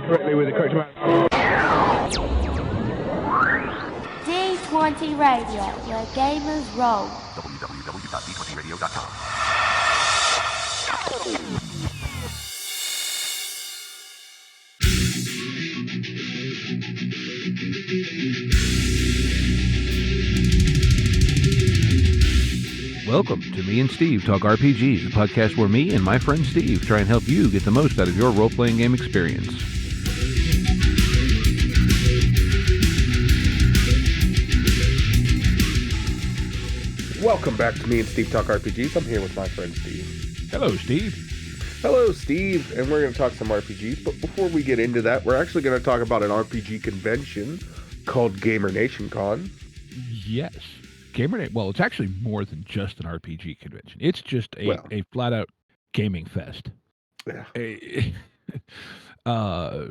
correctly with the correct amount. D20 Radio, where gamers roll. www.d20radio.com. Welcome to Me and Steve Talk RPGs, a podcast where me and my friend Steve try and help you get the most out of your role-playing game experience. Welcome back to Me and Steve Talk RPGs. I'm here with my friend Steve. Hello, Steve. Hello, Steve. And we're going to talk some RPGs. But before we get into that, we're actually going to talk about an RPG convention called Gamer Nation Con. Yes. Well, it's actually more than just an RPG convention. It's just a flat-out gaming fest. Yeah.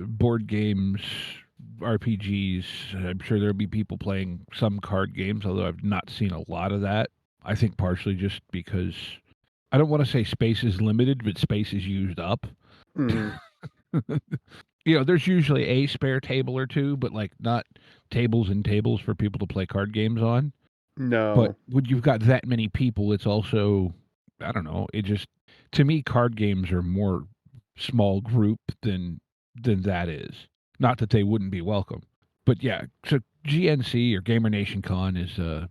Board games, RPGs. I'm sure there'll be people playing some card games, although I've not seen a lot of that. I think partially just because I don't want to say space is limited, but space is used up. Mm-hmm. There's usually a spare table or two, but like not tables and tables for people to play card games on. No. But when you've got that many people, it's also, I don't know, to me, card games are more small group than that is. Not that they wouldn't be welcome. But yeah, so GNC, or Gamer Nation Con, is a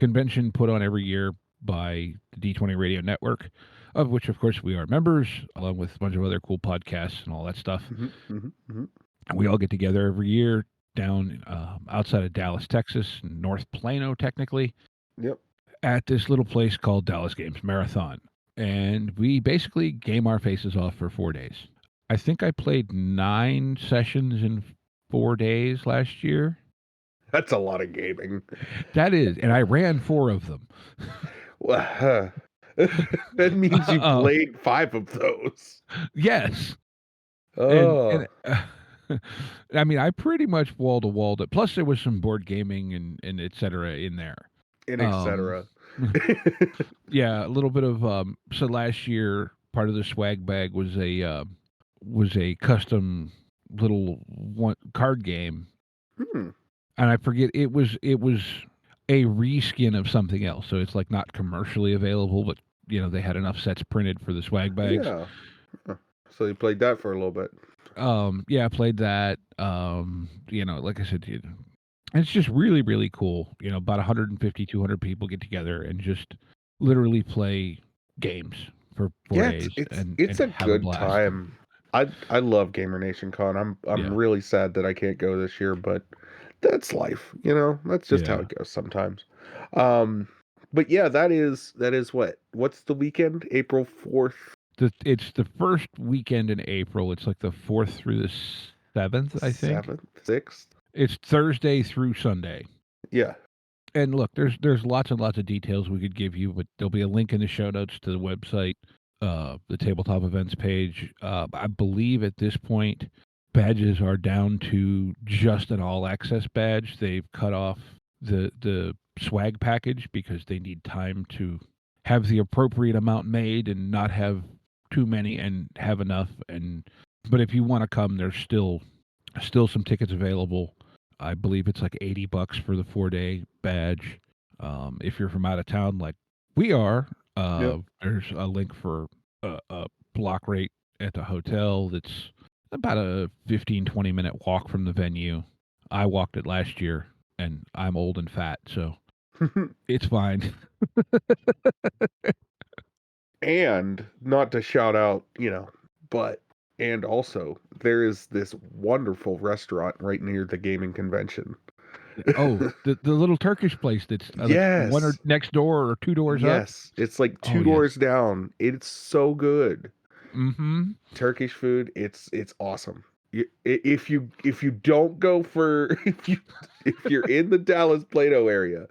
convention put on every year by the D20 Radio Network, of which, of course, we are members, along with a bunch of other cool podcasts and all that stuff. Mm-hmm, mm-hmm, mm-hmm. We all get together every year down outside of Dallas, Texas, North Plano, technically. Yep. At this little place called Dallas Games Marathon. And we basically game our faces off for 4 days. I think I played 9 sessions in 4 days last year. That's a lot of gaming. That is. And I ran 4 of them. Well, that means you played 5 of those. Yes. Oh. I mean, I pretty much wall-to-walled it. Plus, there was some board gaming and et cetera in there. And et cetera. Yeah, a little bit of... so last year, part of the swag bag was a custom little card game. And I forget, it was a reskin of something else. So it's like not commercially available, but, they had enough sets printed for the swag bags. Yeah. So you played that for a little bit. Yeah, I played that. Like I said, it's just really, really cool. About 150, 200 people get together and just literally play games for 4 days. It's a good time. I love Gamer Nation Con. I'm really sad that I can't go this year, but that's life. That's just how it goes sometimes. But yeah, that is what's the weekend? April 4th. It's the first weekend in April. It's like the 4th through the 7th, I think. 7th, 6th? It's Thursday through Sunday. Yeah. And look, there's lots and lots of details we could give you, but there'll be a link in the show notes to the website, the tabletop events page. I believe at this point, badges are down to just an all-access badge. They've cut off the swag package because they need time to have the appropriate amount made and not have too many and have enough. But if you want to come, there's still some tickets available. I believe it's like $80 for the 4-day badge. If you're from out of town, like we are, there's a link for a block rate at the hotel. That's about a 15-20 minute walk from the venue. I walked it last year, and I'm old and fat, so it's fine. And not to shout out, and also there is this wonderful restaurant right near the gaming convention. Oh, the little Turkish place that's yes. One or next door or 2 doors up. Yes, it's like 2 doors down. It's so good. Mm-hmm. Turkish food, it's awesome. If you don't go for if you're in the Dallas Plano area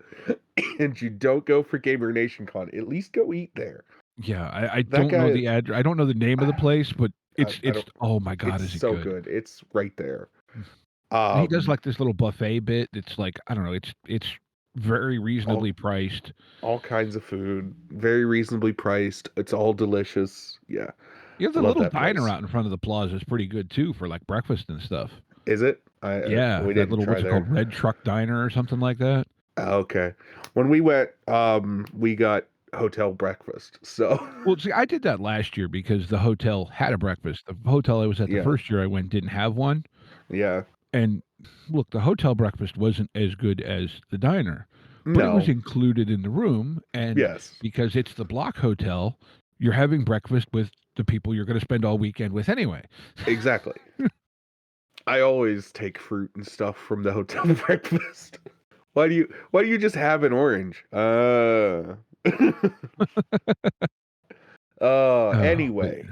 and you don't go for Gamer Nation Con, at least go eat there. Yeah, I don't know the address. I don't know the name of the place, but it's oh my God, is it so good? good. It's right there. He does like this little buffet bit. It's like, I don't know, it's very reasonably priced. All kinds of food, very reasonably priced. It's all delicious. Yeah. You have I the love little that diner place. out in front of the plaza is pretty good too for like breakfast and stuff. Is it? Yeah, We that didn't little try what's it called, there. Red Truck Diner or something like that. Okay. When we went, we got hotel breakfast. So Well, see, I did that last year because the hotel had a breakfast. The hotel I was at the yeah, first year I went didn't have one. yeah. And look, the hotel breakfast wasn't as good as the diner, but it was No. included in the room. And Yes. because it's the block hotel, you're having breakfast with the people you're going to spend all weekend with anyway. Exactly. I always take fruit and stuff from the hotel breakfast. Why do you just have an orange? But Anyway.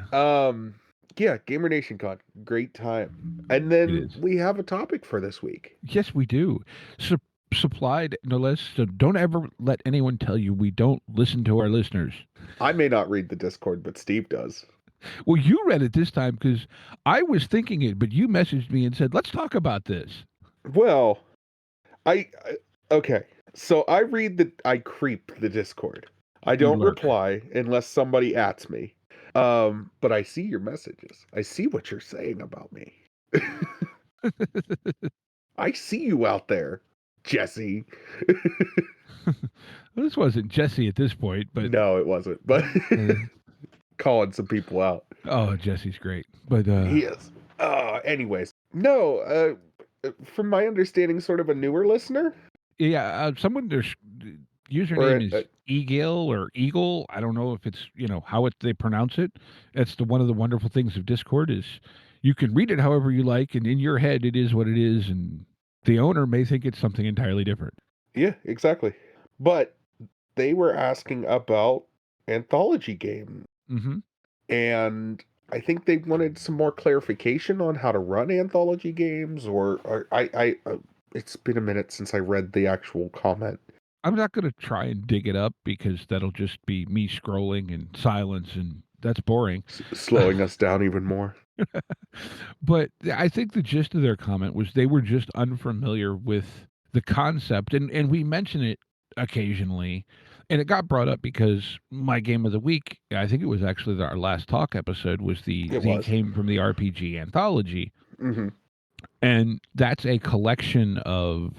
Yeah, Gamer Nation Con. Great time. And it then is. we have a topic for this week. Yes, we do. Supplied, no less. So don't ever let anyone tell you we don't listen to our listeners. I may not read the Discord, but Steve does. Well, you read it this time because I was thinking it, but you messaged me and said, let's talk about this. Well, okay. So I creep the Discord. I You don't lurk. reply unless somebody ats me. But I see your messages. I see what you're saying about me. I see you out there, Jesse. This wasn't Jesse at this point, but No, it wasn't. But calling some people out. oh, Jesse's great. But He is. Anyways, no. From my understanding, sort of a newer listener, yeah, someone their or username is Eagle or Eagle. I don't know if it's how they pronounce it. That's one of the wonderful things of Discord is you can read it however you like, and in your head it is what it is, and the owner may think it's something entirely different. Yeah, exactly. But they were asking about anthology game, and I think they wanted some more clarification on how to run anthology games. Or it's been a minute since I read the actual comment. I'm not going to try and dig it up because that'll just be me scrolling in silence, and that's boring. Slowing us down even more. But I think the gist of their comment was they were just unfamiliar with the concept, and we mention it occasionally, and it got brought up because my game of the week, I think it was actually our last talk episode, was came from the RPG Anthology, and that's a collection of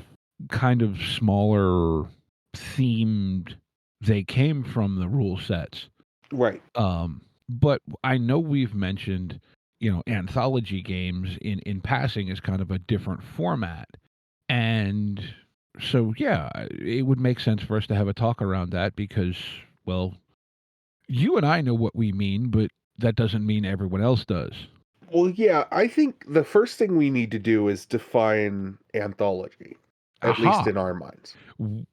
kind of smaller themed. They came from the rule sets, right? But I know we've mentioned anthology games in passing as kind of a different format, and so yeah, it would make sense for us to have a talk around that because, well, you and I know what we mean, but that doesn't mean everyone else does. Well, yeah, I think the first thing we need to do is define anthology, at least in our minds.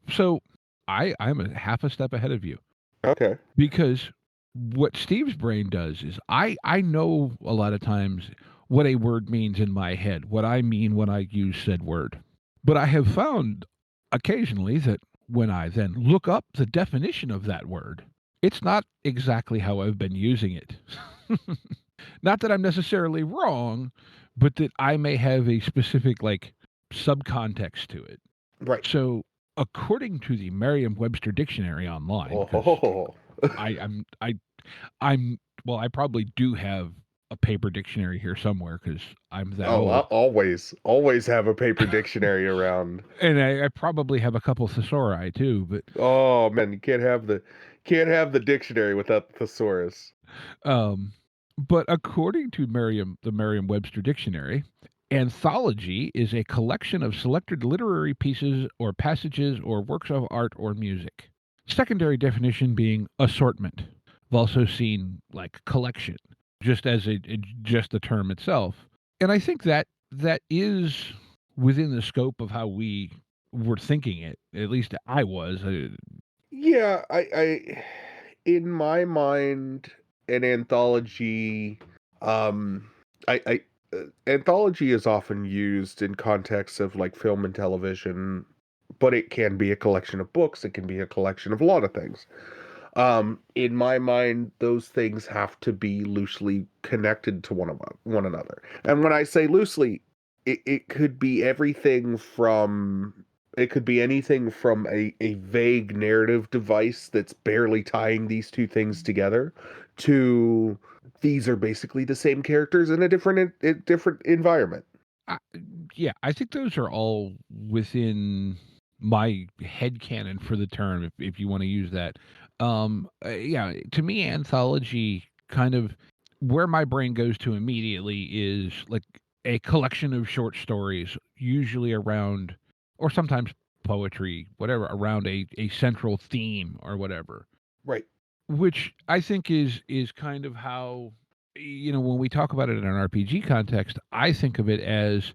So I'm a half a step ahead of you. Okay. Because what Steve's brain does is I know a lot of times what a word means in my head, what I mean when I use said word. But I have found occasionally that when I then look up the definition of that word, it's not exactly how I've been using it. Not that I'm necessarily wrong, but that I may have a specific subcontext to it. Right. So according to the Merriam-Webster dictionary online, I probably do have a paper dictionary here somewhere because I'm that old. I always have a paper dictionary around, and I probably have a couple thesauri too. But oh man, you can't have the dictionary without the thesaurus. But according to the Merriam-Webster dictionary, anthology is a collection of selected literary pieces or passages or works of art or music. Secondary definition being assortment. I've also seen collection, just as just the term itself. And I think that is within the scope of how we were thinking it. At least I was. Yeah, I in my mind, an anthology, anthology is often used in context of film and television, but it can be a collection of books. It can be a collection of a lot of things. In my mind, those things have to be loosely connected to one another. And when I say loosely, it could be anything from a vague narrative device that's barely tying these two things together to these are basically the same characters in a different environment. Yeah, I think those are all within my headcanon for the term, if you want to use that. Yeah, to me, anthology kind of where my brain goes to immediately is like a collection of short stories, usually around, or sometimes poetry, whatever, around a central theme or whatever. Right. Which I think is kind of how, when we talk about it in an RPG context, I think of it as,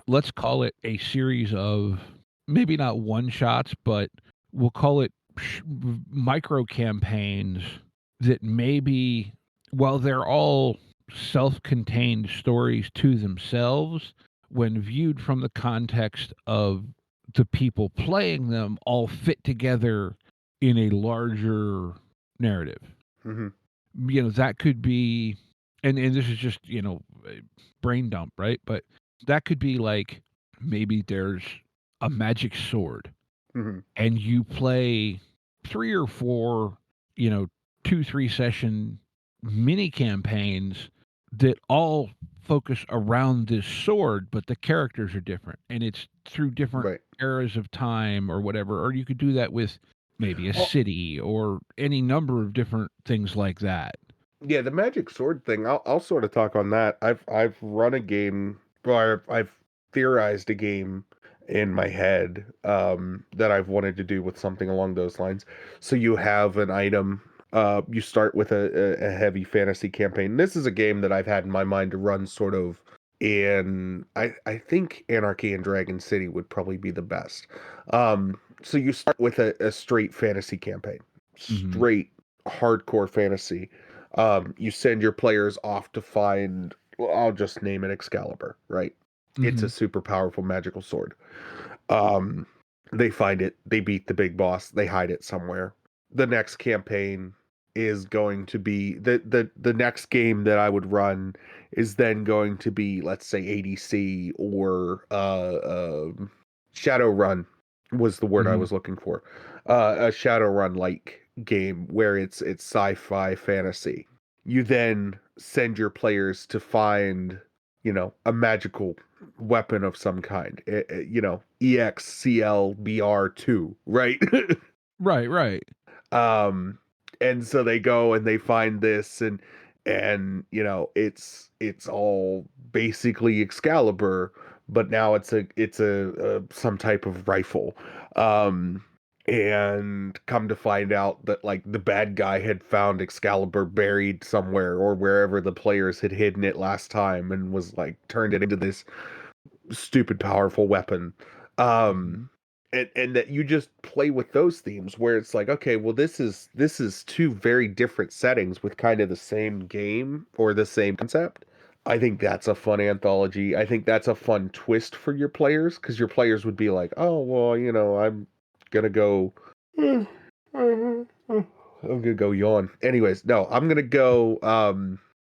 let's call it a series of maybe not one shots, but we'll call it micro campaigns that maybe, while they're all self-contained stories to themselves, when viewed from the context of the people playing them, all fit together in a larger narrative. That could be, and this is just, brain dump, right? But that could be like, maybe there's a magic sword, and you play 3 or 4, 2-3 session mini campaigns that all focus around this sword, but the characters are different, and it's through different eras of time or whatever. Or you could do that with maybe a city or any number of different things like that. Yeah, the magic sword thing, I'll sort of talk on that. I've run a game, or I've theorized a game in my head that I've wanted to do with something along those lines. So you have an item. You start with a heavy fantasy campaign. This is a game that I've had in my mind to run sort of in. I think Anarchy and Dragon City would probably be the best. So you start with a straight fantasy campaign, straight hardcore fantasy. You send your players off to find, well, I'll just name it Excalibur, right? It's a super powerful magical sword. They find it, they beat the big boss, they hide it somewhere. The next campaign is going to be the next game that I would run is then going to be, let's say, ADC or Shadowrun was the word I was looking for. A Shadowrun like game where it's sci-fi fantasy. You then send your players to find, a magical weapon of some kind. EXCLBR2, right? Right. And so they go and they find this, and it's all basically Excalibur, but now it's a some type of rifle. And come to find out that, like, the bad guy had found Excalibur buried somewhere or wherever the players had hidden it last time, and was like turned it into this stupid powerful weapon. And that you just play with those themes where it's like, okay, well, this is two very different settings with kind of the same game or the same concept. I think that's a fun anthology. I think that's a fun twist for your players, because your players would be like, oh, well, I'm gonna go I'm gonna go yawn. Anyways, no, I'm gonna go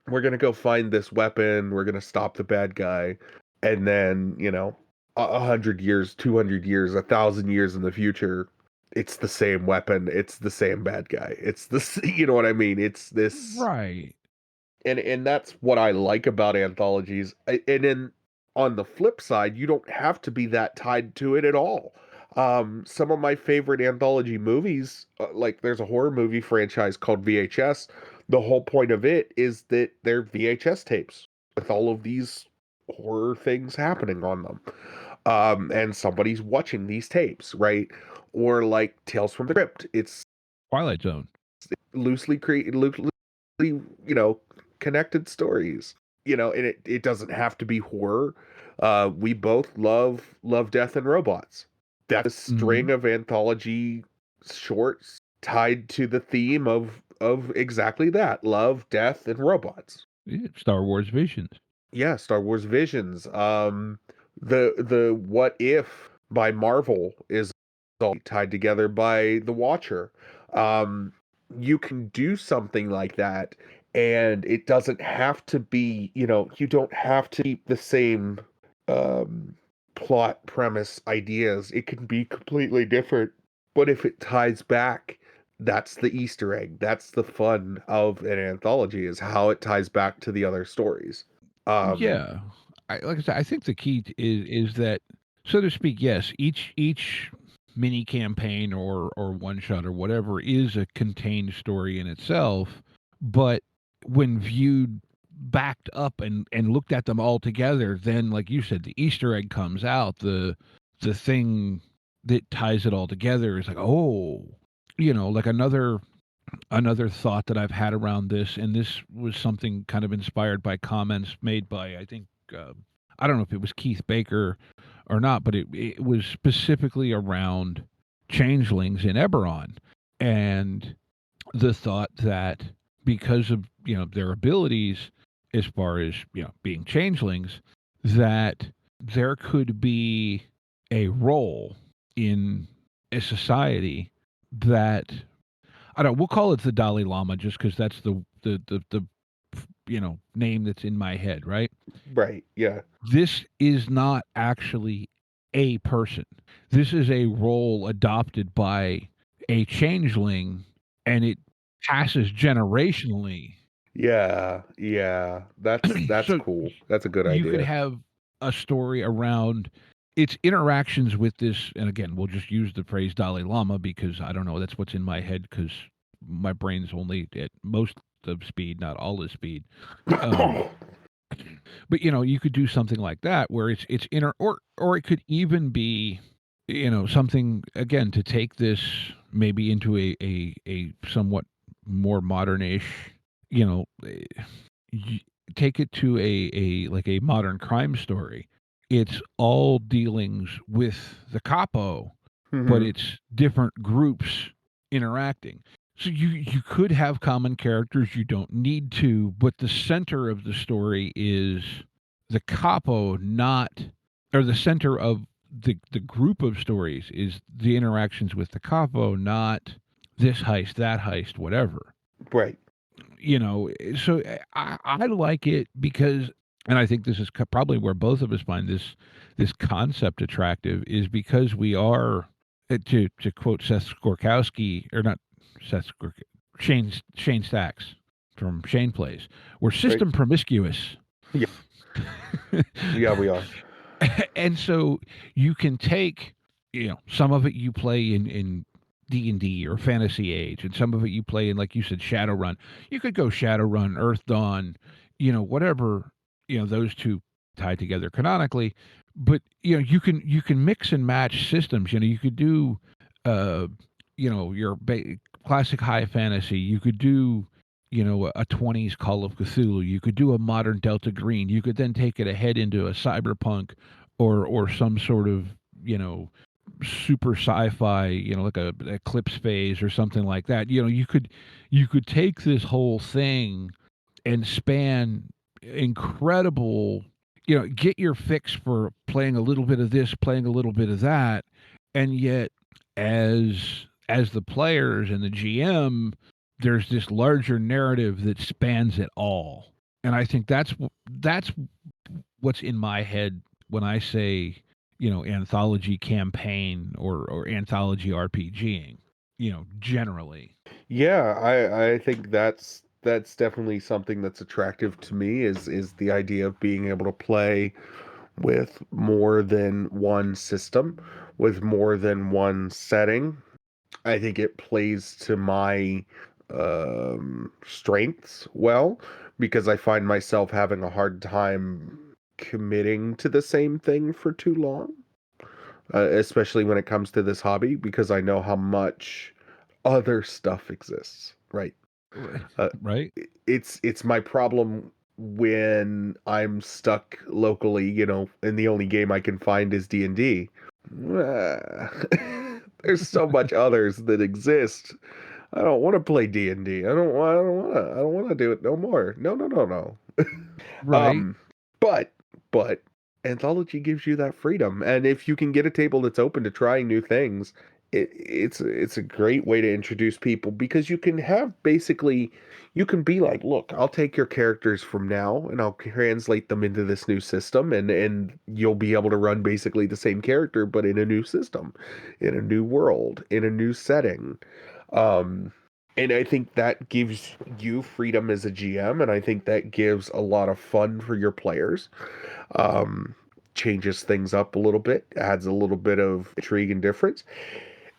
we're gonna go find this weapon, we're gonna stop the bad guy, and then 100 years, 200 years, 1,000 years in the future, it's the same weapon, it's the same bad guy, it's this you know what I mean, it's this, right? And that's what I like about anthologies. And then on the flip side, you don't have to be that tied to it at all. Some of my favorite anthology movies, like there's a horror movie franchise called VHS. The whole point of it is that they're VHS tapes with all of these horror things happening on them. And somebody's watching these tapes, right? Or like Tales from the Crypt. It's Twilight Zone. Loosely connected stories. And it doesn't have to be horror. We both love Death and Robots. That's a string of anthology shorts tied to the theme of exactly that: love, death, and robots. Yeah, Star Wars Visions. Yeah, Star Wars Visions. The What If by Marvel is all tied together by The Watcher. You can do something like that, and it doesn't have to be, you don't have to keep the same plot, premise, ideas. It can be completely different, but if it ties back, that's the Easter egg. That's the fun of an anthology, is how it ties back to the other stories. Yeah, like I said, I think the key is that, so to speak. Yes, each mini campaign or one shot or whatever is a contained story in itself, but when viewed backed up and looked at them all together, then like you said, the Easter egg comes out. The thing that ties it all together is like, oh, like another thought that I've had around this, and this was something kind of inspired by comments made by, I think, I don't know if it was Keith Baker or not, but it was specifically around changelings in Eberron, and the thought that because of their abilities as far as being changelings, that there could be a role in a society that, I don't. We'll call it the Dalai Lama, just because that's the name that's in my head, right? Right. Yeah. This is not actually a person. This is a role adopted by a changeling, and it passes generationally. Yeah. Yeah. That's So cool. That's a good you could idea. have a story around its interactions with this, and again, we'll just use the phrase Dalai Lama because I don't know, that's what's in my head because my brain's only at most of speed, not all the speed. But you could do something like that where it's inner, or it could even be something, again, to take this maybe into a somewhat more modernish, you know take it to a like a modern crime story. It's all dealings with the capo, but Hmm. it's different groups interacting. So you could have common characters, you don't need to, but the center of the story is the capo, not, or the center of the group of stories is the interactions with the capo, not this heist, that heist, whatever. Right. So I like it because, and I think this is probably where both of us find this concept attractive, is because we are, to quote Seth Skorkowski, or not Seth Skork, Shane Stacks from Shane Plays, we're Right. system promiscuous. Yeah. Yeah, we are. And so you can take, some of it you play in D&D or Fantasy Age, and some of it you play in, like you said, Shadowrun. You could go Shadowrun, Earth Dawn, whatever, those two tied together canonically. But you can mix and match systems. You could do, uh, your classic high fantasy. You could do, a 20s Call of Cthulhu. You could do a modern Delta Green. You could then take it ahead into a cyberpunk or some sort of, super sci-fi, like a eclipse phase or something like that. You could take this whole thing and span incredible, get your fix for playing a little bit of this, playing a little bit of that, and yet as the players and the GM, there's this larger narrative that spans it all. And I think that's what's in my head when I say, anthology campaign or anthology RPGing, generally. Yeah, I think that's definitely something that's attractive to me, is the idea of being able to play with more than one system, with more than one setting. I think it plays to my strengths well, because I find myself having a hard time committing to the same thing for too long, especially when it comes to this hobby, because I know how much other stuff exists, right? Uh, Right. it's my problem when I'm stuck locally, and the only game I can find is D&D. There's so much others that exist. I don't want to play D&D. I don't want to do it no more. No, no, no, no. Right. Um, but but Anthology gives you that freedom, and if you can get a table that's open to trying new things, it's a great way to introduce people, because you can have basically, you can be like, look, I'll take your characters from now and I'll translate them into this new system, and you'll be able to run basically the same character but in a new system, in a new world, in a new setting. And I think that gives you freedom as a GM, and I think that gives a lot of fun for your players. Um, Changes things up a little bit, adds a little bit of intrigue and difference.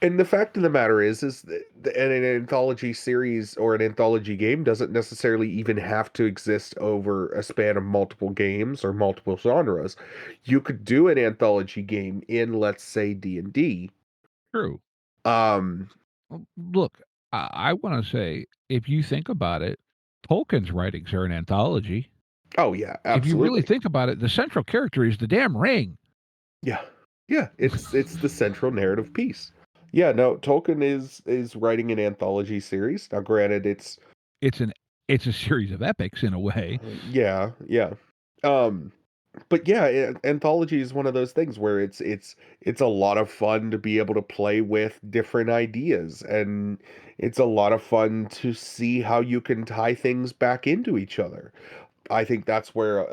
And the fact of the matter is that an anthology series or an anthology game doesn't necessarily even have to exist over a span of multiple games or multiple genres. You could do an anthology game in, let's say, D&D. True. Um, Look, I want to say, if you think about it, Tolkien's writings are an anthology. oh yeah, If you really absolutely. think about it, the central character is the damn ring. Yeah. Yeah, it's the central narrative piece. Yeah, no, Tolkien is writing an anthology series. Now granted It's an it's a series of epics in a way. yeah, yeah. Um but yeah, anthology is one of those things where it's a lot of fun to be able to play with different ideas, and it's a lot of fun to see how you can tie things back into each other. I think that's where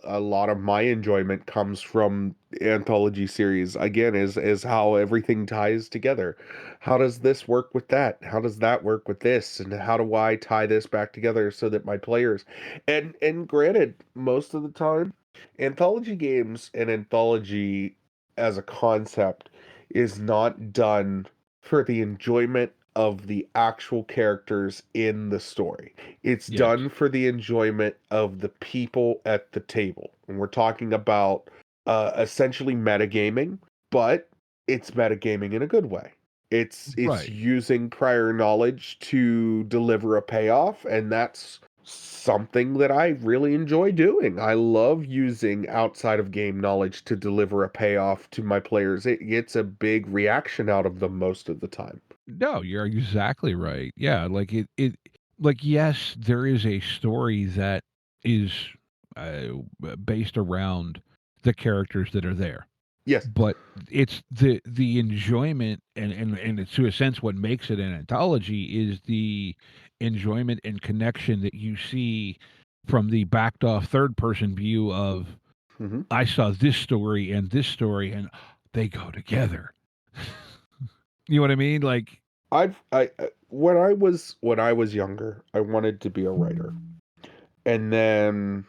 a lot of my enjoyment comes from anthology series. Again, is how everything ties together. How does this work with that? How does that work with this? And how do I tie this back together so that my players and granted, most of the time, anthology games and anthology as a concept is not done for the enjoyment of the actual characters in the story. It's Yes. done for the enjoyment of the people at the table. And we're talking about essentially metagaming, but it's metagaming in a good way. It's Right. using prior knowledge to deliver a payoff, and that's something that I really enjoy doing. I love using outside of game knowledge to deliver a payoff to my players. It gets a big reaction out of them most of the time. No, you're exactly right. Yeah, like yes, there is a story that is uh, based around the characters that are there. Yes. But it's the enjoyment and it's to a sense what makes it an anthology is the enjoyment and connection that you see from the backed off third person view of Hmm. I saw this story and they go together. You know what I mean? Like When I was younger, I wanted to be a writer. And then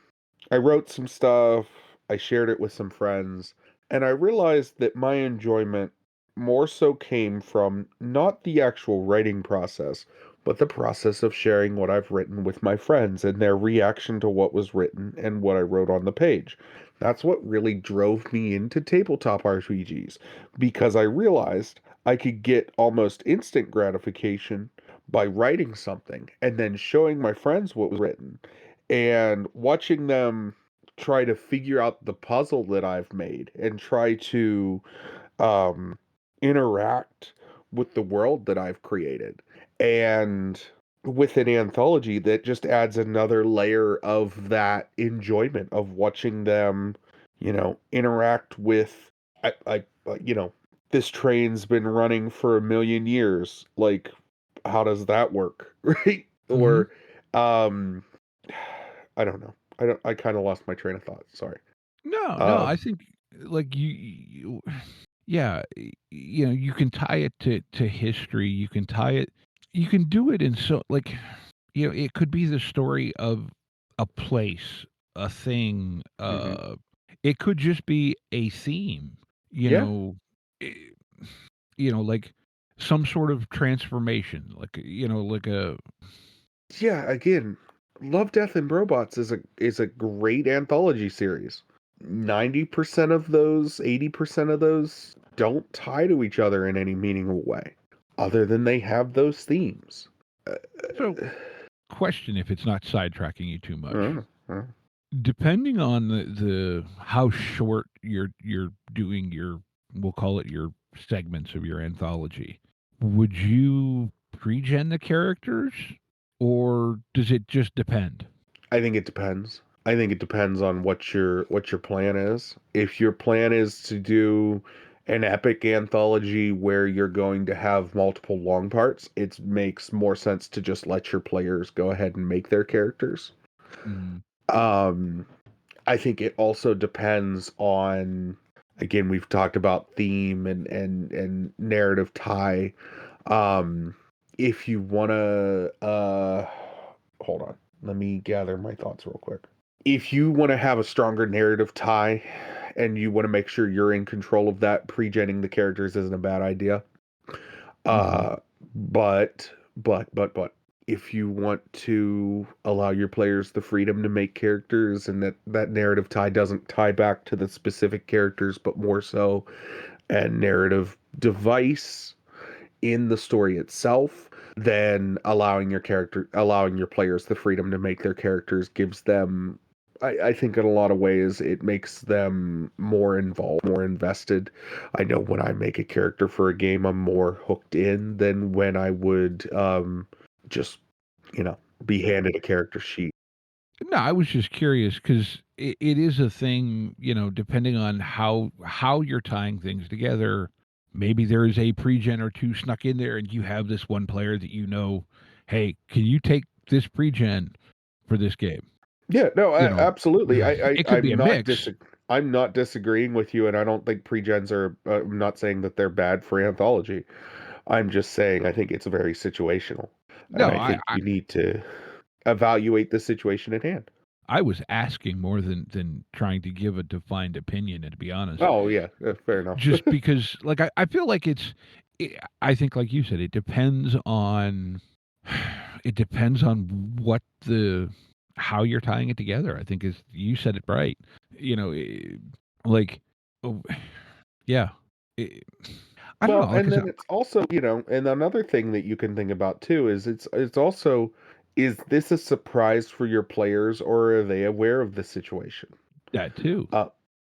I wrote some stuff, I shared it with some friends, and I realized that my enjoyment more so came from not the actual writing process, but the process of sharing what I've written with my friends and their reaction to what was written and what I wrote on the page. That's what really drove me into tabletop RPGs, because I realized I could get almost instant gratification by writing something and then showing my friends what was written and watching them try to figure out the puzzle that I've made and try to um, interact with the world that I've created. And with an anthology, that just adds another layer of that enjoyment of watching them, interact with, this train's been running for 1 million years. Like, how does that work? Right? mhm. Or, um, I don't know. I kind of lost my train of thought. Sorry. No, I Um, think like yeah, you can tie it to history, you can tie it you can do it in so like it could be the story of a place, a thing, mhm. it could just be a theme, you Yeah. know, eh, like some sort of transformation, like like a Yeah, again, Love, Death and Robots is a great anthology series. 90% of those, 80% of those don't tie to each other in any meaningful way, other than they have those themes. Uh, so question if it's not sidetracking you too much. uh, uh, Depending on the how short you're doing your we'll call it your segments of your anthology, would you pre-gen the characters or does it just depend? I think it depends. I think it depends on what your plan is. If your plan is to do an epic anthology where you're going to have multiple long parts, it makes more sense to just let your players go ahead and make their characters. Mhm. Um, I think it also depends on, again, we've talked about theme and narrative tie. Um, if you want to, hold on, let me gather my thoughts real quick. If you want to have a stronger narrative tie and you want to make sure you're in control of that, pre-genning the characters isn't a bad idea. But if you want to allow your players the freedom to make characters and that narrative tie doesn't tie back to the specific characters, but more so a narrative device in the story itself, then allowing your players the freedom to make their characters gives them, I think in a lot of ways it makes them more involved, more invested. I know when I make a character for a game, I'm more hooked in than when I would just, be handed a character sheet. No, I was just curious because it is a thing, depending on how you're tying things together. Maybe there is a pre-gen or two snuck in there, and you have this one player that hey, can you take this pre-gen for this game? Yeah, no, absolutely. It could be a mix. I'm not disagreeing with you, and I don't think pre-gens are. I'm not saying that they're bad for Anthology. I'm just saying I think it's very situational, No, and I think you need to evaluate the situation at hand. I was asking more than trying to give a defined opinion, and to be honest. Oh yeah, fair enough. Just because, like, I feel like I think, like you said, it depends on how you're tying it together. I think you said it right. Like, oh, yeah. I don't know. And then it's also, and another thing that you can think about too is it's also, is this a surprise for your players or are they aware of the situation? That too.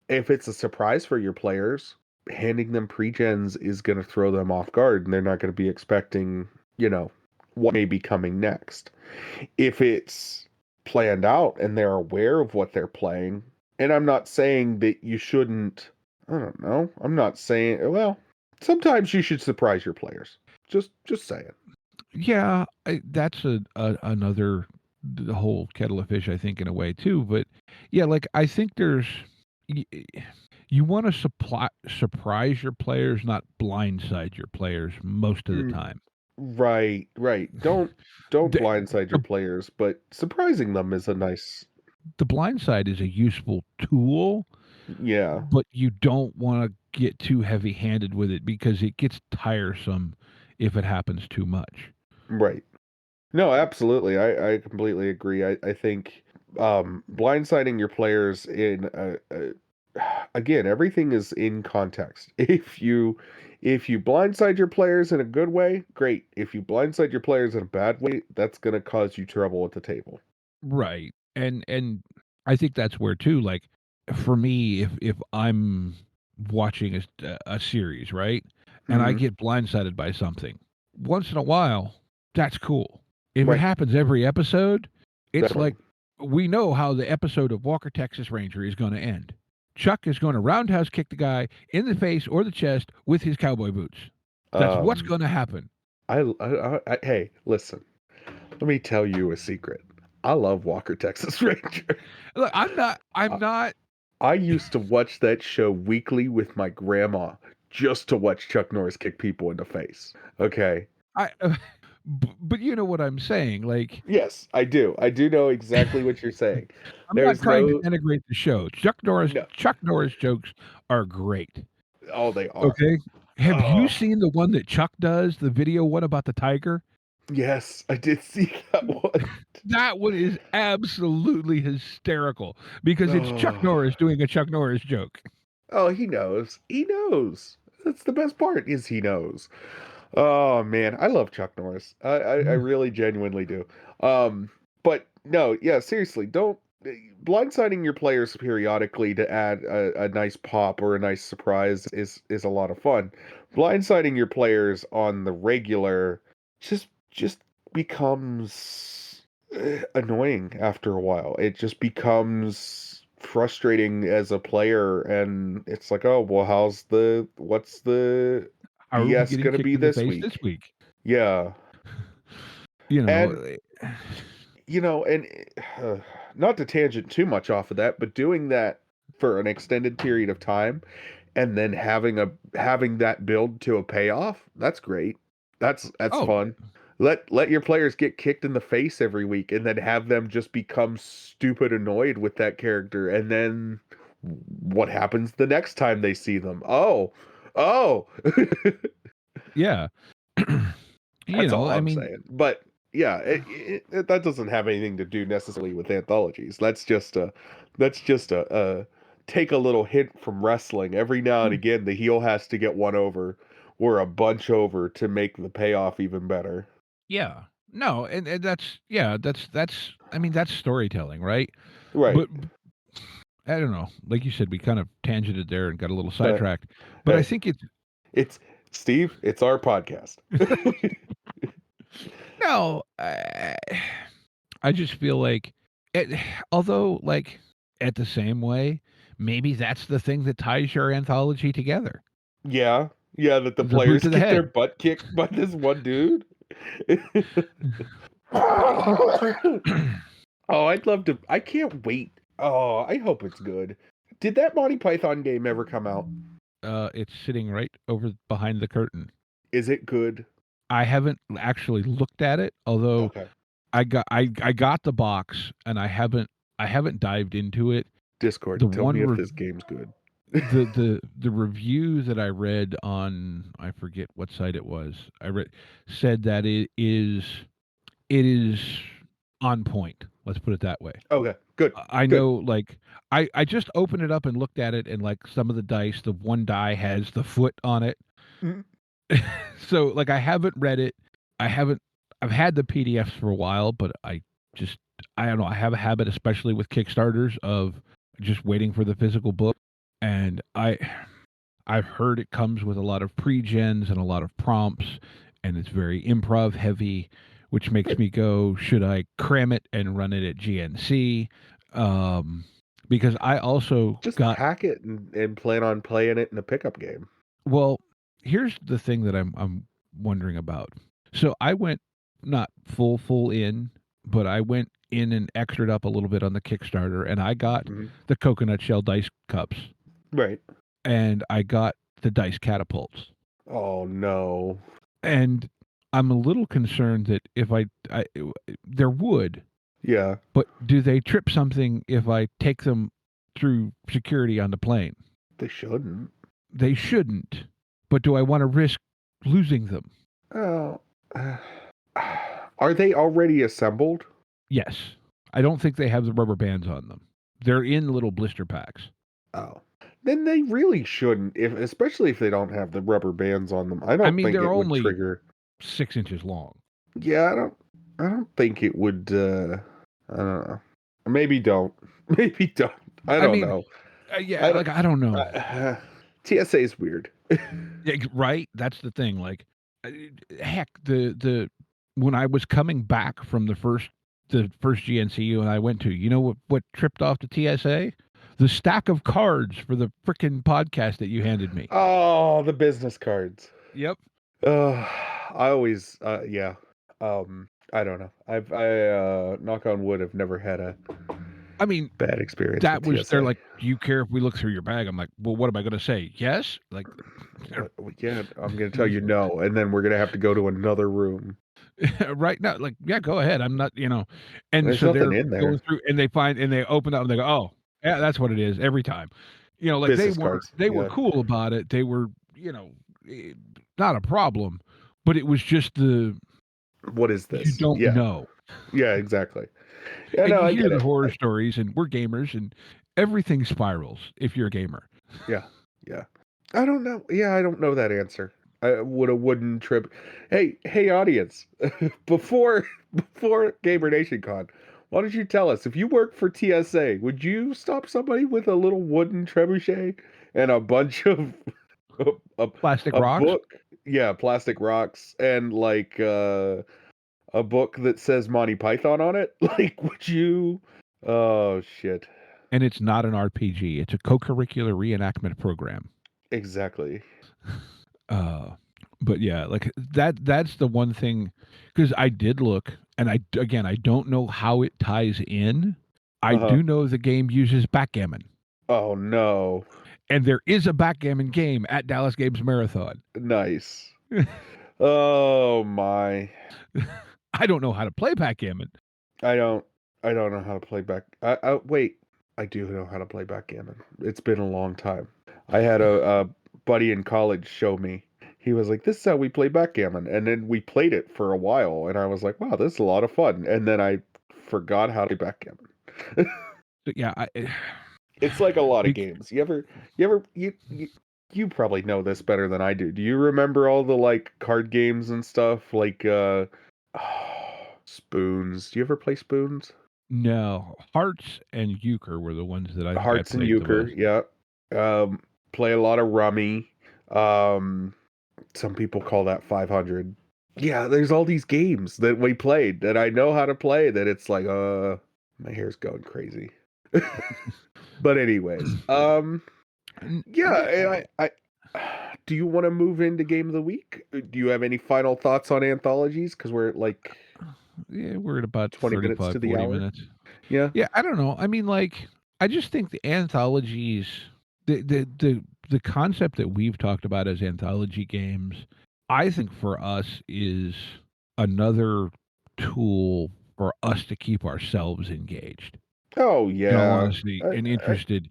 If it's a surprise for your players, handing them pre-gens is going to throw them off guard and they're not going to be expecting, what may be coming next. If it's planned out and they're aware of what they're playing, and I'm not saying that you shouldn't, I don't know, I'm not saying, well, sometimes you should surprise your players. Just saying. Yeah, that's another the whole kettle of fish, I think, in a way too. But yeah, like I think you want to surprise your players, not blindside your players most of the time. Right. Don't blindside your players, but surprising them is a nice. The blindside is a useful tool. Yeah. But you don't want to get too heavy-handed with it because it gets tiresome if it happens too much. Right. No, absolutely. I completely agree. I think blindsiding your players in again, everything is in context. If you blindside your players in a good way, great. If you blindside your players in a bad way, that's going to cause you trouble at the table. Right. And I think that's where too, like, for me, if I'm watching a series, right, and I get blindsided by something, once in a while, that's cool. If it happens every episode, it's like we know how the episode of Walker, Texas Ranger is going to end. Chuck is going to roundhouse kick the guy in the face or the chest with his cowboy boots. That's what's going to happen. Hey, listen. Let me tell you a secret. I love Walker, Texas Ranger. Look, I'm not. I used to watch that show weekly with my grandma just to watch Chuck Norris kick people in the face. Okay. But you know what I'm saying, like. Yes, I do. I do know exactly what you're saying. I'm not trying to denigrate the show. Chuck Norris jokes are great. Oh, they are. Okay. Have you seen the one that Chuck does, the video one about the tiger? Yes, I did see that one. That one is absolutely hysterical because it's Chuck Norris doing a Chuck Norris joke. Oh, he knows. He knows. That's the best part, is he knows. Oh man, I love Chuck Norris. I really genuinely do. But no, yeah, seriously, don't blindsiding your players periodically to add a nice pop or a nice surprise is a lot of fun. Blindsiding your players on the regular just becomes annoying after a while. It just becomes frustrating as a player, and it's like, oh well, what's the BS gonna be this week? Yeah. And not to tangent too much off of that, but doing that for an extended period of time and then having that build to a payoff, that's great. That's fun. let your players get kicked in the face every week, and then have them just become stupid annoyed with that character, and then what happens the next time they see them? Oh. Yeah. That's all I'm saying. But yeah, that doesn't have anything to do necessarily with anthologies. That's just a take a little hint from wrestling. Every now and again, the heel has to get one over or a bunch over to make the payoff even better. Yeah. No, and that's I mean, that's storytelling, right? Right. But I don't know. Like you said, we kind of tangented there and got a little sidetracked. But I think it's Steve, it's our podcast. No, I just feel like although like at the same way, maybe that's the thing that ties your anthology together. Yeah. Yeah, that the players get their butt kicked by this one dude. Oh, I'd love to. I can't wait. Oh, I hope it's good. Did that Monty Python game ever come out? It's sitting right over behind the curtain. Is it good? I haven't actually looked at it, although I got the box and I haven't dived into it. Discord, tell me if this game's good. the review that I read on, I forget what site it was. Said that it is on point. Let's put it that way. Okay, good. I know, like I just opened it up and looked at it, and like some of the dice, the one die has the foot on it. Mm-hmm. So like I haven't read it. I've had the PDFs for a while, but I don't know. I have a habit, especially with Kickstarters, of just waiting for the physical book. And I've heard it comes with a lot of pre-gens and a lot of prompts, and it's very improv heavy, which makes me go, should I cram it and run it at GNC? Because I also just hack it and plan on playing it in a pickup game. Well, here's the thing that I'm wondering about. So I went not full in, but I went in and extraed up a little bit on the Kickstarter, and I got the coconut shell dice cups. Right. And I got the dice catapults. Oh no. And I'm a little concerned that if they're wood. Yeah. But do they trip something if I take them through security on the plane? They shouldn't. They shouldn't. But do I want to risk losing them? Oh. Are they already assembled? Yes. I don't think they have the rubber bands on them. They're in little blister packs. Oh. Then they really shouldn't, especially if they don't have the rubber bands on them. I think they're it would only trigger 6 inches long. Yeah, I don't think it would. I don't know. Maybe don't. Maybe don't. I don't know. Yeah, I don't know. TSA is weird. Yeah, right? That's the thing. Like, heck, the when I was coming back from the first GNCU and I went to, you know what tripped off the TSA? The stack of cards for the frickin' podcast that you handed me. Oh, the business cards. Yep. I always, yeah. I don't know. I knock on wood, have never had a bad experience. That was, they're like, do you care if we look through your bag? I'm like, well, what am I going to say? Yes? Like, yeah, I'm going to tell you no. And then we're going to have to go to another room. Right now, like, yeah, go ahead. I'm not, and there's so nothing they're in there. Going through and they open up and they go, oh, yeah, that's what it is every time. Like business they were cool about it. They were, not a problem, but it was just what is this? You don't know. Yeah, exactly. Yeah, and you hear the horror stories, and we're gamers, and everything spirals if you're a gamer. Yeah. I don't know. Yeah, I don't know that answer. Would a wooden trip? Hey, audience! before Gamer Nation Con, why don't you tell us if you work for TSA, would you stop somebody with a little wooden trebuchet and a bunch of plastic rocks? Book? Yeah, plastic rocks and like a book that says Monty Python on it. Like, would you? Oh shit! And it's not an RPG; it's a co-curricular reenactment program. Exactly. But yeah, like that's the one thing, because I did look, and I don't know how it ties in. I do know the game uses backgammon. Oh no. And there is a backgammon game at Dallas Games Marathon. Nice. Oh my. I don't know how to play backgammon. I don't know how to play wait. I do know how to play backgammon. It's been a long time. I had a buddy in college show me. He was like, "This is how we play backgammon," and then we played it for a while, and I was like, "Wow, this is a lot of fun." And then I forgot how to play backgammon. Yeah, it's like a lot of games. You probably know this better than I do. Do you remember all the like card games and stuff like Spoons? Do you ever play Spoons? No, Hearts and Euchre were the ones that I think I Hearts and played the Euchre, most. yeah. Play a lot of Rummy. Some people call that 500. Yeah, there's all these games that we played that I know how to play that it's like, my hair's going crazy. But anyways, yeah, I do you want to move into game of the week? Do you have any final thoughts on Anthologies? Because we're like, yeah, we're at about 20 minutes 35, to the 40 hour. minutes. Yeah. Yeah, I don't know. I mean, like, I just think the Anthologies, the concept that we've talked about as anthology games, I think for us is another tool for us to keep ourselves engaged. Oh In all yeah. honesty, and interested.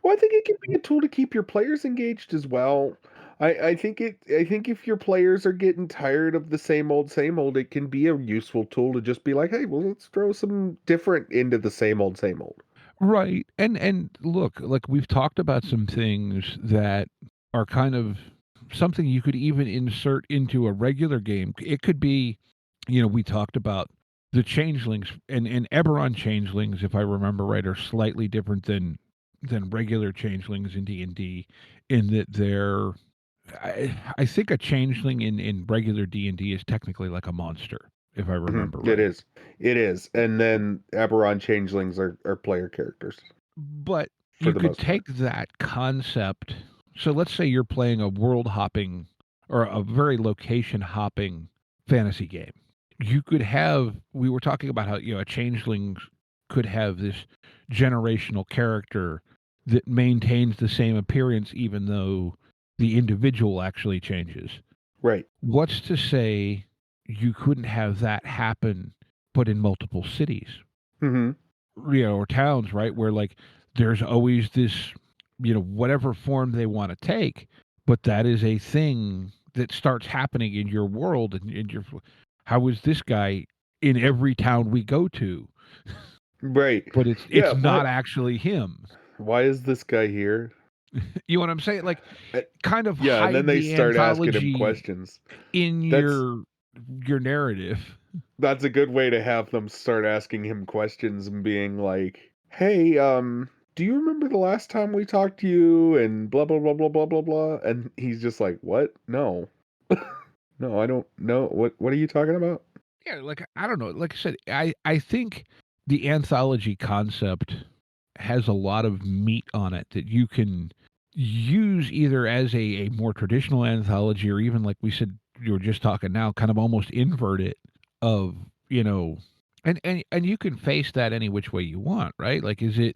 Well, I think it can be a tool to keep your players engaged as well. I think if your players are getting tired of the same old, it can be a useful tool to just be like, hey, well, let's throw some different into the same old, same old. Right. And look, like we've talked about some things that are kind of something you could even insert into a regular game. It could be, we talked about the changelings and Eberron changelings, if I remember right, are slightly different than regular changelings in D&D in that they're I think a changeling in regular D&D is technically like a monster, if I remember right. It is. And then Aberon changelings are player characters. But you could take that concept. So let's say you're playing a world hopping or a very location hopping fantasy game. You could have, we were talking about how, a changeling could have this generational character that maintains the same appearance even though the individual actually changes. Right. What's to say you couldn't have that happen, but in multiple cities? Mm-hmm. Or towns, right? Where like there's always this, whatever form they want to take, but that is a thing that starts happening in your world and your, how is this guy in every town we go to? Right. But it's not actually him. Why is this guy here? You know what I'm saying? Like kind of yeah, hide and then they the start asking him anthology questions in your narrative. That's a good way to have them start asking him questions and being like, "Hey, do you remember the last time we talked to you?" and blah blah blah blah blah blah blah. And he's just like, "What? No, no, I don't know. What are you talking about?" Yeah, like I don't know. Like I said, I think the anthology concept has a lot of meat on it that you can use either as a more traditional anthology or even like we said you were just talking now, kind of almost invert it of, and you can face that any which way you want, right? Like is it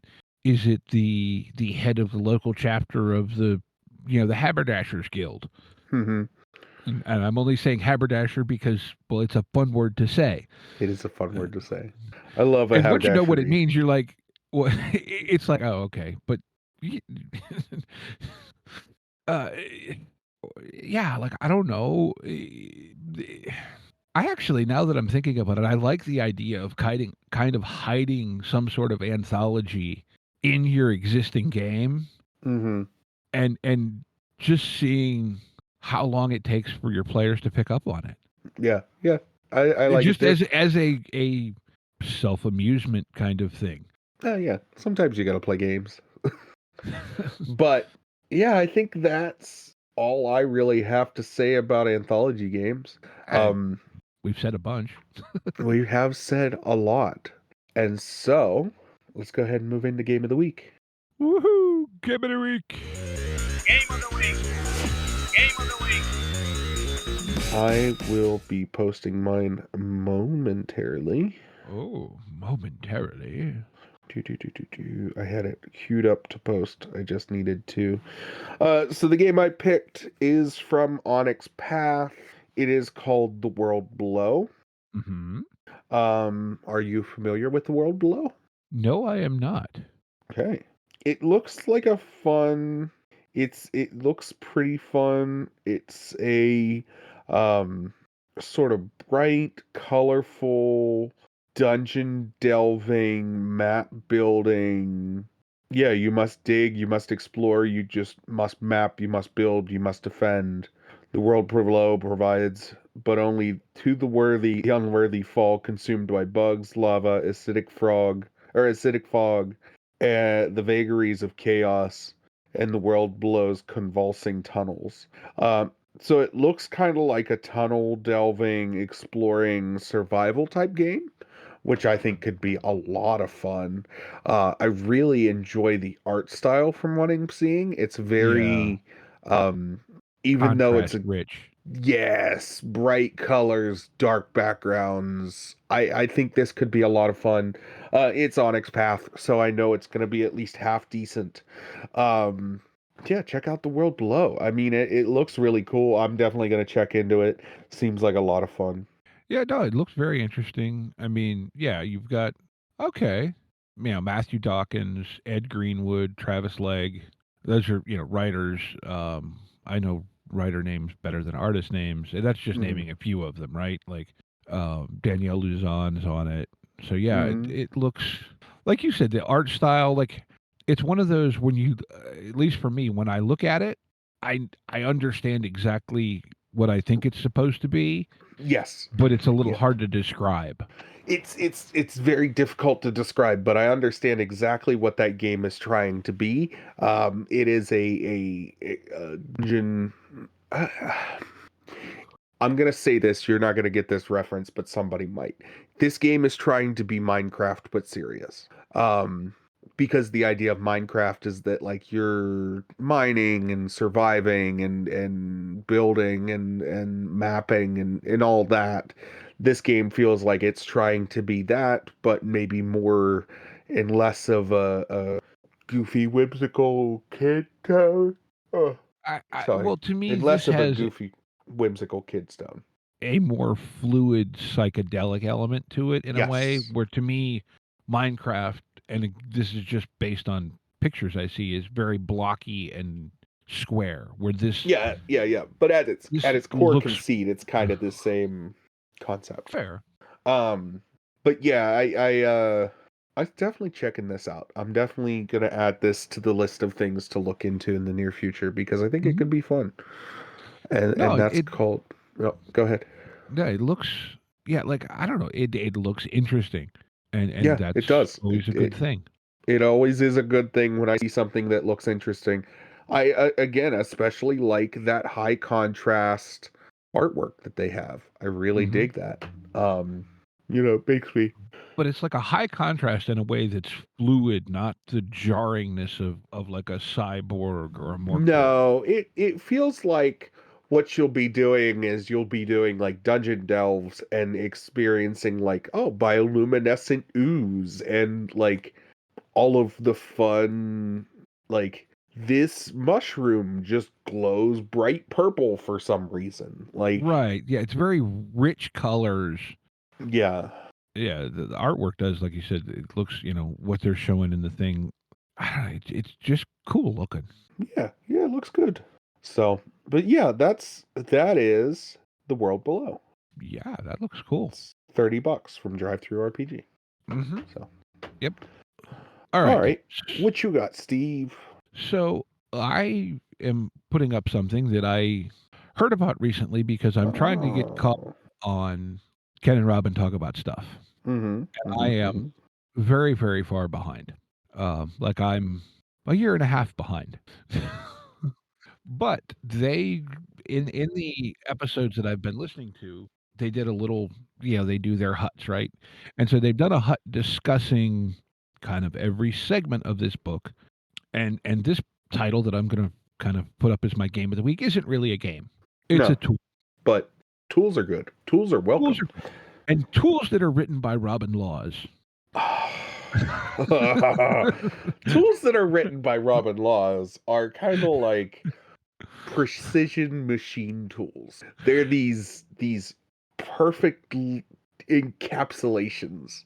the head of the local chapter of the the Haberdashers Guild? Mm-hmm. And I'm only saying haberdasher because, well, it's a fun word to say. It is a fun word to say. I love a and haberdashery. Once you know what it means, you're like, well, it's like, oh, okay. But, yeah, like, I don't know. I actually, now that I'm thinking about it, I like the idea of kind of hiding some sort of anthology in your existing game. Mm-hmm. And just seeing how long it takes for your players to pick up on it. Yeah, yeah. I like just it. as a self-amusement kind of thing. Yeah. Sometimes you got to play games. But yeah, I think that's all I really have to say about anthology games. We've said a bunch. We have said a lot. And so, let's go ahead and move into Game of the Week. Woohoo! Game of the Week! Game of the Week! Game of the Week! I will be posting mine momentarily. Oh, momentarily. I had it queued up to post. I just needed to. So the game I picked is from Onyx Path. It is called The World Below. Mm-hmm. Are you familiar with The World Below? No, I am not. Okay. It looks like a fun. It looks pretty fun. It's a sort of bright, colorful dungeon delving, map building. Yeah, you must dig, you must explore, you just must map, you must build, you must defend. The world below provides, but only to the worthy, the unworthy fall consumed by bugs, lava, acidic fog, the vagaries of chaos, and the world below's convulsing tunnels. So it looks kind of like a tunnel delving, exploring, survival type game, which I think could be a lot of fun. I really enjoy the art style from what I'm seeing. It's Yeah. very, even though it's Contrast a rich. yes, bright colors, dark backgrounds. I think this could be a lot of fun. It's Onyx Path, so I know it's going to be at least half decent. Um, yeah, check out The World Below. I mean, it looks really cool. I'm definitely going to check into it. Seems like a lot of fun. Yeah, no, it looks very interesting. I mean, yeah, you've got okay, Matthew Dawkins, Ed Greenwood, Travis Legg. Those are writers. I know writer names better than artist names, and that's just Mm, naming a few of them, right? Like Danielle Luzon's on it. So yeah, mm. it looks like you said the art style. Like it's one of those when you, at least for me, when I look at it, I understand exactly what I think it's supposed to be, Yes. but it's a little Yeah. hard to describe. It's very difficult to describe, but I understand exactly what that game is trying to be. It is a dungeon. I'm gonna say this. You're not gonna get this reference, but somebody might. This game is trying to be Minecraft, but serious. Because the idea of Minecraft is that like you're mining and surviving and building and mapping and all that. This game feels like it's trying to be that, but maybe more and less of a goofy, whimsical kid town. Oh, sorry. Well, to me, And this less of a has goofy, whimsical kid's town. a more fluid psychedelic element to it in a way Yes. where to me, Minecraft, and this is just based on pictures I see, is very blocky and square. Where Yeah. But at this its core looks conceit, it's kind of the same concept. fair. Um, but yeah, I'm definitely checking this out. I'm definitely gonna add this to the list of things to look into in the near future because I think it Mhm. could be fun. And No, that's called. No, go ahead. yeah, it looks yeah, like I don't know, it looks interesting, and Yeah, it that's does. always a good thing. It always is a good thing when I see something that looks interesting. I again, especially like that high contrast artwork that they have. I really Hmm. dig that. It makes me. But it's like a high contrast in a way that's fluid, not the jarringness of like a cyborg or a Morkborg. No, it feels like what you'll be doing is you'll be doing like dungeon delves and experiencing like bioluminescent ooze and like all of the fun like this mushroom just glows bright purple for some reason. Like Right. Yeah, it's very rich colors. yeah. Yeah, the artwork does, like you said, it looks, what they're showing in the thing. I don't know, it's just cool looking. Yeah, it looks good. So, but yeah, that is The World Below. Yeah, that looks cool. It's $30 from Drive Through RPG. Mm-hmm. So, Yep. All all right. right. What you got, Steve? So I am putting up something that I heard about recently because I'm trying to get caught Oh. on Ken and Robin talk about stuff. Mm-hmm. I Mm-hmm. am Mm-hmm. very, very far behind. Like I'm a year and a half behind. But they in the episodes that I've been listening to, they did a little, they do their huts, right? And so they've done a hut discussing kind of every segment of this book. And this title that I'm going to kind of put up as my game of the week isn't really a game. It's a No, tool. but tools are good. Tools are welcome. And tools that are written by Robin Laws. Tools that are written by Robin Laws are kind of like precision machine tools. They're these perfect encapsulations.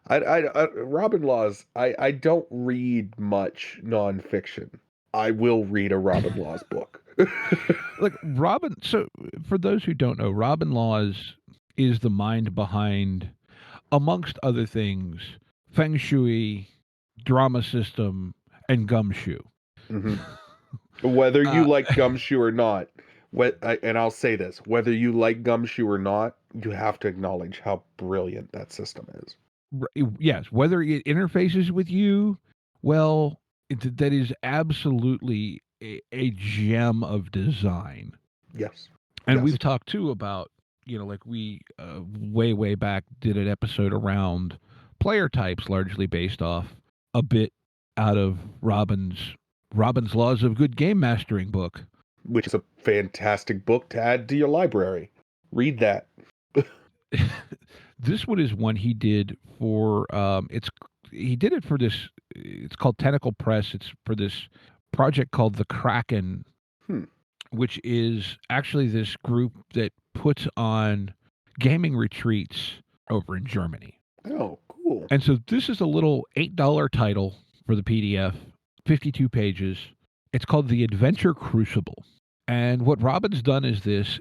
Robin Laws, I don't read much nonfiction. I will read a Robin Laws book. Like Robin, so for those who don't know, Robin Laws is the mind behind, amongst other things, Feng Shui, Drama System, and Gumshoe. Mm-hmm. Whether you like Gumshoe or not, and I'll say this, whether you like Gumshoe or not, you have to acknowledge how brilliant that system is. Yes, whether it interfaces with you, well, that is absolutely a gem of design. Yes. And we've talked too about, like we way back did an episode around player types, largely based off a bit out of Robin's Laws of Good Game Mastering book, which is a fantastic book to add to your library. Read that. This one is one he did for he did it for this. It's called Tentacle Press. It's for this project called the Kraken, which is actually this group that puts on gaming retreats over in Germany. Oh, cool. And so this is a little $8 title for the PDF, 52 pages. It's called The Adventure Crucible. And what Robin's done is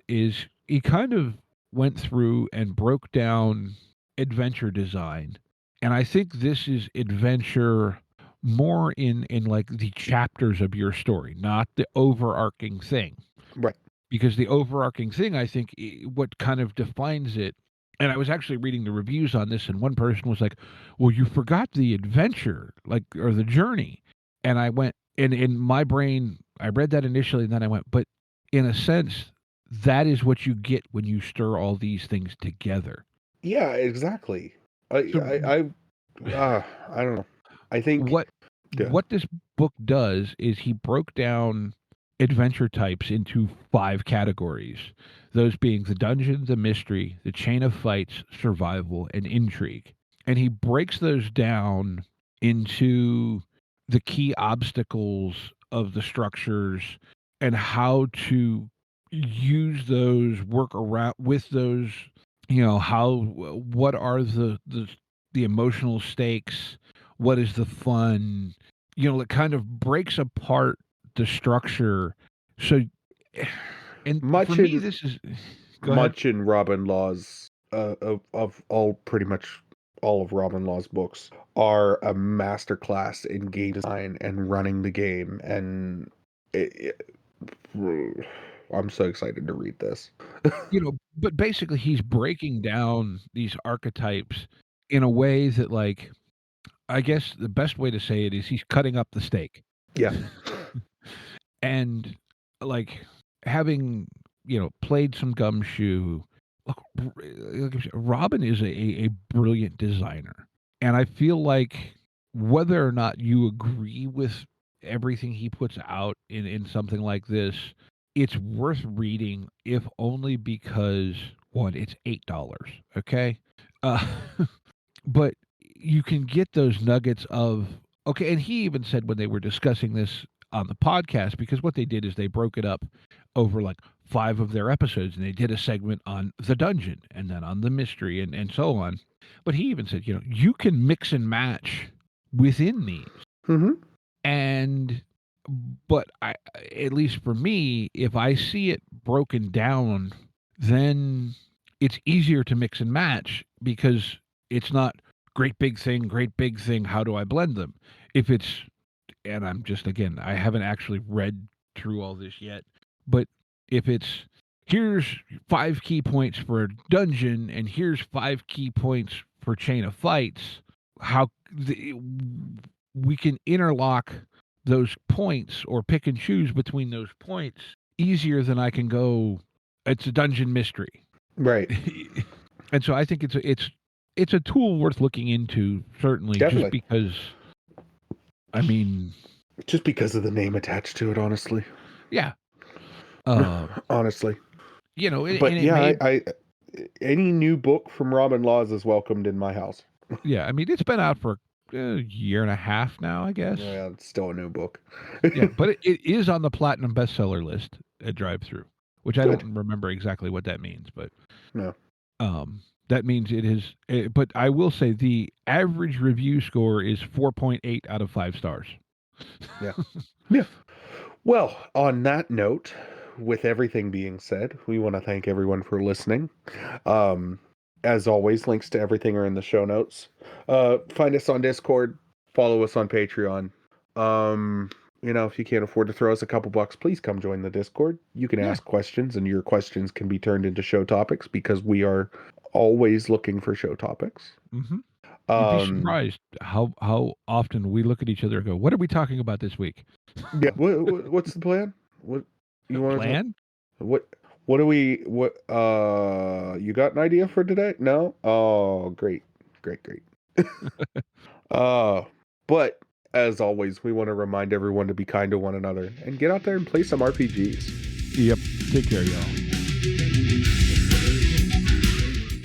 he kind of went through and broke down adventure design. And I think this is adventure more in like the chapters of your story, not the overarching thing. Right. Because the overarching thing, I think, what kind of defines it, and I was actually reading the reviews on this, and one person was like, well, you forgot the adventure, or the journey. And I went, and in my brain, I read that initially, and then I went, but in a sense, that is what you get when you stir all these things together. Yeah, exactly. I don't know. I think what this book does is he broke down adventure types into 5 categories, those being the dungeon, the mystery, the chain of fights, survival, and intrigue. And he breaks those down into the key obstacles of the structures and how to use those, work around with those, what are the emotional stakes, what is the fun, it kind of breaks apart the structure. So, and much for me, this is much in Robin Laws of pretty much all of Robin Laws' books are a masterclass in game design and running the game, and I'm so excited to read this. But basically, he's breaking down these archetypes in a way that, like, I guess the best way to say it is he's cutting up the steak. Yeah. And like having, played some Gumshoe, look, Robin is a brilliant designer. And I feel like whether or not you agree with everything he puts out in something like this, it's worth reading, if only because, one, it's $8, okay? But you can get those nuggets of, okay, and he even said when they were discussing this on the podcast, because what they did is they broke it up over like 5 of their episodes, and they did a segment on the dungeon and then on the mystery and so on. But he even said, you can mix and match within these. Mm-hmm. But at least for me, if I see it broken down, then it's easier to mix and match, because it's not great big thing, how do I blend them? If it's, and I'm just, again, I haven't actually read through all this yet, but if it's, here's 5 key points for a dungeon and here's 5 key points for chain of fights, we can interlock those points or pick and choose between those points easier than I can go, it's a dungeon mystery. Right. And so I think it's a tool worth looking into, certainly. Definitely. Just because of the name attached to it, honestly. Yeah. Honestly. But I any new book from Robin Laws is welcomed in my house. Yeah, it's been out for a year and a half now, I guess. Yeah, it's still a new book. Yeah, but it is on the platinum bestseller list. a drive-through, which I don't remember exactly what that means, but no. That means it is. But I will say the average review score is 4.8 out of 5 stars. Yeah. Yeah. Well, on that note, with everything being said, we want to thank everyone for listening. As always, links to everything are in the show notes. Find us on Discord. Follow us on Patreon. If you can't afford to throw us a couple bucks, please come join the Discord. You can ask questions, and your questions can be turned into show topics because we are always looking for show topics. Mm-hmm. You'd be surprised how often we look at each other and go, "What are we talking about this week?" Yeah. What's the plan? What you want to plan? What do we? You got an idea for today? No. Oh, great. But as always, we want to remind everyone to be kind to one another and get out there and play some RPGs. Yep. Take care, y'all.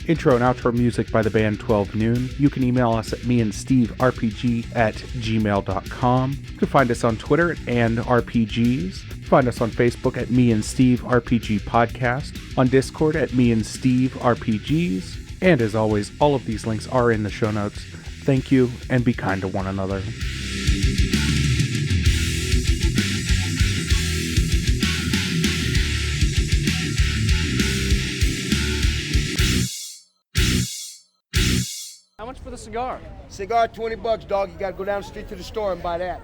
Intro and outro music by the band 12 Noon. You can email us at meandsteverpg@gmail.com. You can find us on Twitter at @RPGs. Find us on Facebook at Me and Steve RPG Podcast. On Discord at Me and Steve RPGs. And as always, all of these links are in the show notes. Thank you, and be kind to one another. How much for the cigar? Cigar, $20, dog. You gotta go down the street to the store and buy that.